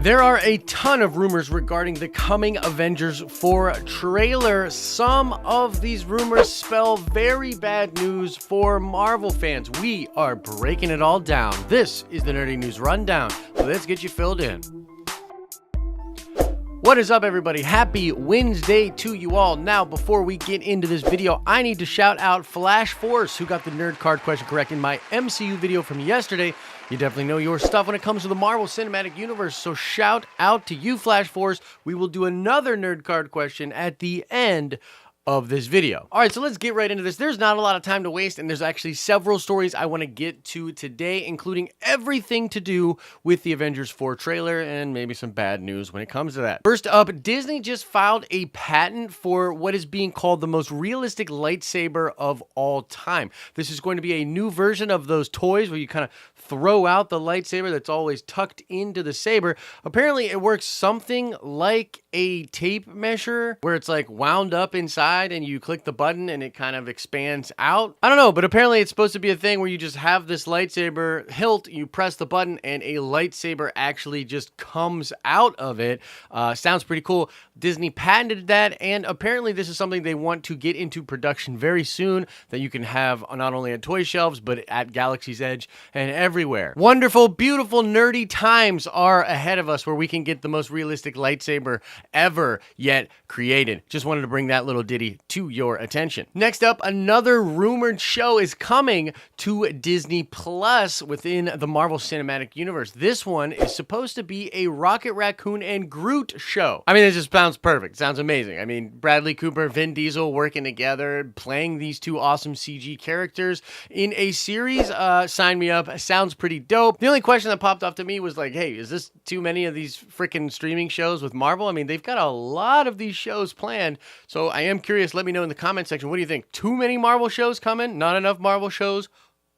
There are a ton of rumors regarding the coming Avengers 4 trailer. Some of these rumors spell very bad news for Marvel fans. We are breaking it all down. This is the Nerdy News Rundown. Let's get you filled in. What is up, everybody? Happy Wednesday to you all. Now, before we get into this video, I need to shout out Flash Force, who got the nerd card question correct in my MCU video from yesterday. You definitely know your stuff when it comes to the Marvel Cinematic Universe, so shout out to you, Flash Force. We will do another nerd card question at the end of this video. All right, so let's get right into this. There's not a lot of time to waste, and there's actually several stories I want to get to today, including everything to do with the Avengers 4 trailer and maybe some bad news when it comes to that. First up, Disney just filed a patent for what is being called the most realistic lightsaber of all time. This is going to be a new version of those toys where you kind of throw out the lightsaber that's always tucked into the saber. Apparently, it works something like a tape measure where it's like wound up inside and you click the button and it kind of expands out. I don't know, but apparently it's supposed to be a thing where you just have this lightsaber hilt, you press the button, and a lightsaber actually just comes out of it. Sounds pretty cool. Disney patented that, and apparently this is something they want to get into production very soon that you can have not only at toy shelves, but at Galaxy's Edge and everywhere. Wonderful, beautiful, nerdy times are ahead of us where we can get the most realistic lightsaber ever yet created. Just wanted to bring that little ditty to your attention. Next up, another rumored show is coming to Disney Plus within the Marvel Cinematic Universe. This one is supposed to be a Rocket Raccoon and Groot show. I mean, it just sounds perfect. Sounds amazing. I mean, Bradley Cooper, Vin Diesel working together, playing these two awesome CG characters in a series. Sign me up. Sounds pretty dope. The only question that popped off to me was like, hey, is this too many of these freaking streaming shows with Marvel? I mean, they've got a lot of these shows planned, so I am curious. Let me know in the comment section. What do you think? Too many Marvel shows coming? Not enough Marvel shows?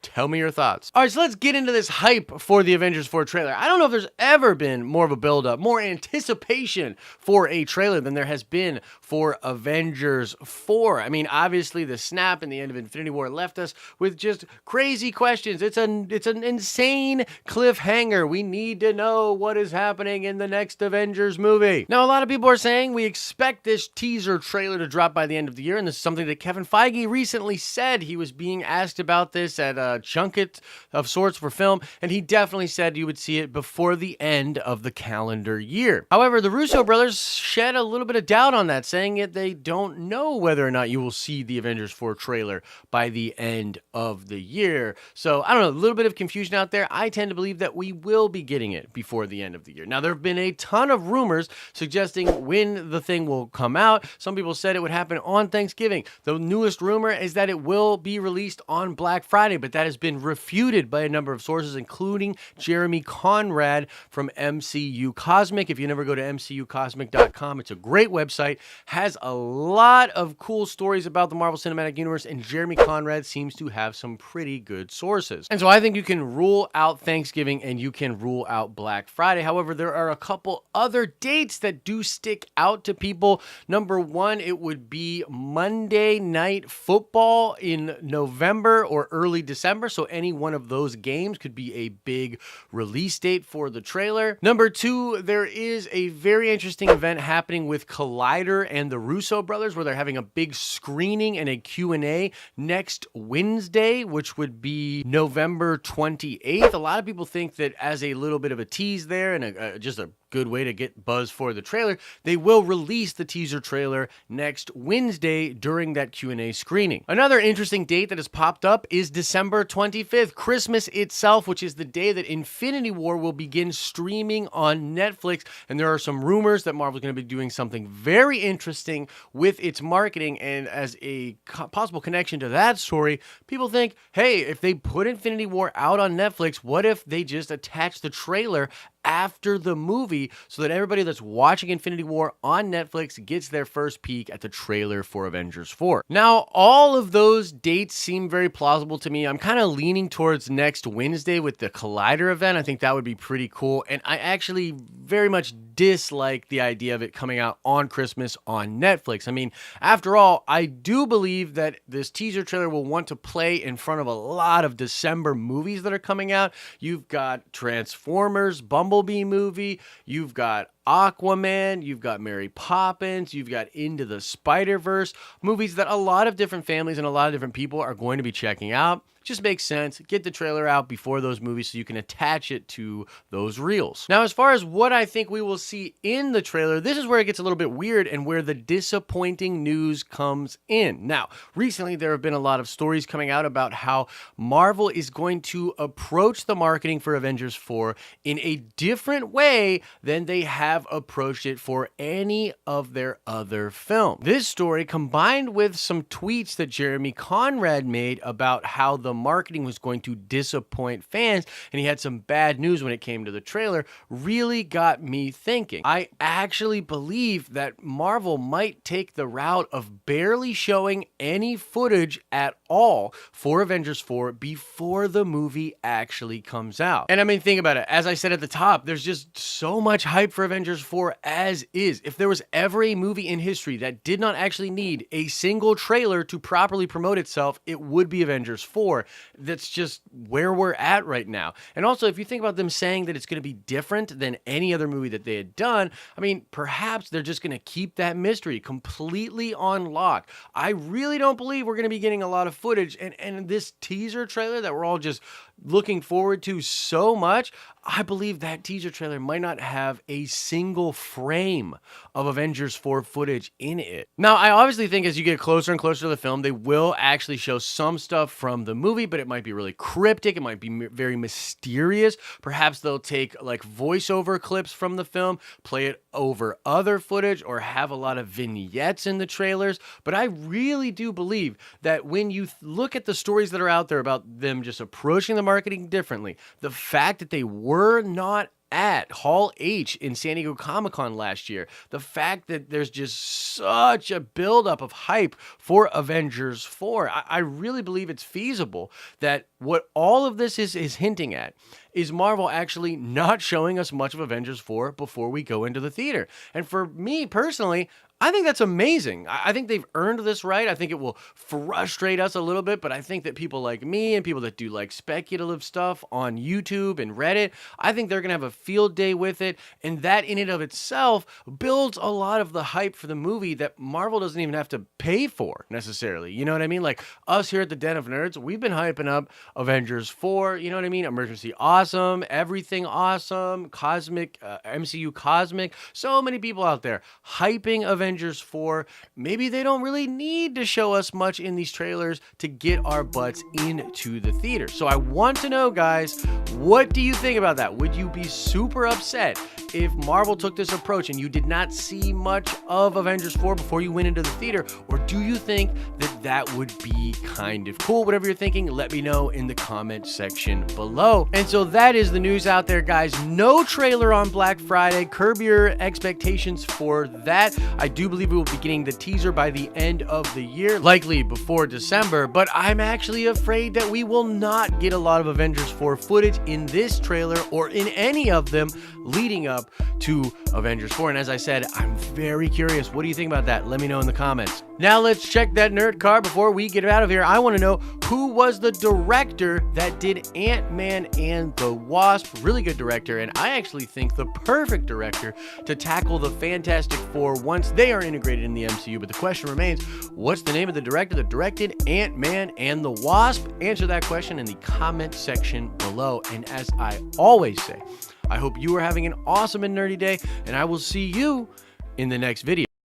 Tell me your thoughts. All right, so let's get into this hype for the Avengers 4 trailer. I don't know if there's ever been more of a build-up, more anticipation for a trailer than there has been for Avengers 4. I mean, obviously, the snap and the end of Infinity War left us with just crazy questions. It's an insane cliffhanger. We need to know what is happening in the next Avengers movie. Now, a lot of people are saying we expect this teaser trailer to drop by the end of the year, and this is something that Kevin Feige recently said. He was being asked about this at a junket of sorts for film, and he definitely said you would see it before the end of the calendar year. However, the Russo brothers shed a little bit of doubt on that, saying that they don't know whether or not you will see the Avengers 4 trailer by the end of the year. So, I don't know, a little bit of confusion out there. I tend to believe that we will be getting it before the end of the year. Now, there have been a ton of rumors suggesting when the thing will come out. Some people said it would happen on Thanksgiving. The newest rumor is that it will be released on Black Friday, but that has been refuted by a number of sources, including Jeremy Conrad from MCU Cosmic. If you never go to mcucosmic.com, it's a great website, has a lot of cool stories about the Marvel Cinematic Universe, and Jeremy Conrad seems to have some pretty good sources. And so I think you can rule out Thanksgiving and you can rule out Black Friday. However, there are a couple other dates that do stick out to people. Number one, it would be Monday Night Football in November or early December. So any one of those games could be a big release date for the trailer. Number two, there is a very interesting event happening with Collider and the Russo brothers where they're having a big screening and a Q&A next Wednesday, which would be November 28th. A lot of people think that as a little bit of a tease there and just a good way to get buzz for the trailer, they will release the teaser trailer next Wednesday during that Q&A screening. Another interesting date that has popped up is December 25th, Christmas itself, which is the day that Infinity War will begin streaming on Netflix. And there are some rumors that Marvel's going to be doing something very interesting with its marketing. And as a possible connection to that story, people think, hey, if they put Infinity War out on Netflix, what if they just attach the trailer after the movie so that everybody that's watching Infinity War on Netflix gets their first peek at the trailer for Avengers 4. Now, all of those dates seem very plausible to me. I'm kind of leaning towards next Wednesday with the Collider event. I think that would be pretty cool. And I actually very much dislike the idea of it coming out on Christmas on Netflix. I mean, after all, I do believe that this teaser trailer will want to play in front of a lot of December movies that are coming out. You've got Transformers, Bumblebee movie, you've got Aquaman, you've got Mary Poppins, you've got Into the Spider-Verse, movies that a lot of different families and a lot of different people are going to be checking out. Just makes sense. Get the trailer out before those movies so you can attach it to those reels. Now, as far as what I think we will see in the trailer, this is where it gets a little bit weird and where the disappointing news comes in. Now, recently there have been a lot of stories coming out about how Marvel is going to approach the marketing for Avengers 4 in a different way than they have approached it for any of their other films. This story, combined with some tweets that Jeremy Conrad made about how the marketing was going to disappoint fans, and he had some bad news when it came to the trailer, really got me thinking. I actually believe that Marvel might take the route of barely showing any footage at all for Avengers 4 before the movie actually comes out. And I mean, think about it. As I said at the top, there's just so much hype for Avengers 4 as is. If there was ever a movie in history that did not actually need a single trailer to properly promote itself, it would be Avengers 4. That's just where we're at right now. And also, if you think about them saying that it's going to be different than any other movie that they had done, I mean, perhaps they're just going to keep that mystery completely on lock. I really don't believe we're going to be getting a lot of footage, and this teaser trailer that we're all just looking forward to so much, I believe that teaser trailer might not have a single frame of Avengers 4 footage in it. Now, I obviously think as you get closer and closer to the film, they will actually show some stuff from the movie, but it might be really cryptic. It might be very mysterious. Perhaps they'll take like voiceover clips from the film, play it over other footage, or have a lot of vignettes in the trailers. But I really do believe that when you look at the stories that are out there about them just approaching the marketing differently, the fact that they were not at Hall H in San Diego Comic-Con last year, the fact that there's just such a buildup of hype for Avengers 4, I really believe it's feasible that what all of this is hinting at is Marvel actually not showing us much of Avengers 4 before we go into the theater. And for me personally, I think that's amazing. I think they've earned this right. I think it will frustrate us a little bit, but I think that people like me and people that do like speculative stuff on YouTube and Reddit, I think they're going to have a field day with it. And that in and of itself builds a lot of the hype for the movie that Marvel doesn't even have to pay for necessarily. You know what I mean? Like us here at the Den of Nerds, we've been hyping up Avengers 4, you know what I mean? Emergency Awesome, Everything Awesome, Cosmic, MCU Cosmic. So many people out there hyping Avengers 4. Maybe they don't really need to show us much in these trailers to get our butts into the theater. So I want to know, guys, what do you think about that? Would you be super upset if Marvel took this approach and you did not see much of Avengers 4 before you went into the theater? Or do you think that that would be kind of cool? Whatever you're thinking, let me know in the comment section below. And so that is the news out there, guys. No trailer on Black Friday. Curb your expectations for that. I do believe we will be getting the teaser by the end of the year, likely before December, but I'm actually afraid that we will not get a lot of Avengers 4 footage in this trailer or in any of them leading up to Avengers 4. And as I said, I'm very curious. What do you think about that? Let me know in the comments. Now let's check that nerd card before we get out of here. I want to know who was the director that did Ant-Man and the Wasp. Really good director, and I actually think the perfect director to tackle the Fantastic Four once they are integrated in the MCU. But the question remains, what's the name of the director that directed Ant-Man and the Wasp? Answer that question in the comment section below. And as I always say, I hope you are having an awesome and nerdy day, and I will see you in the next video.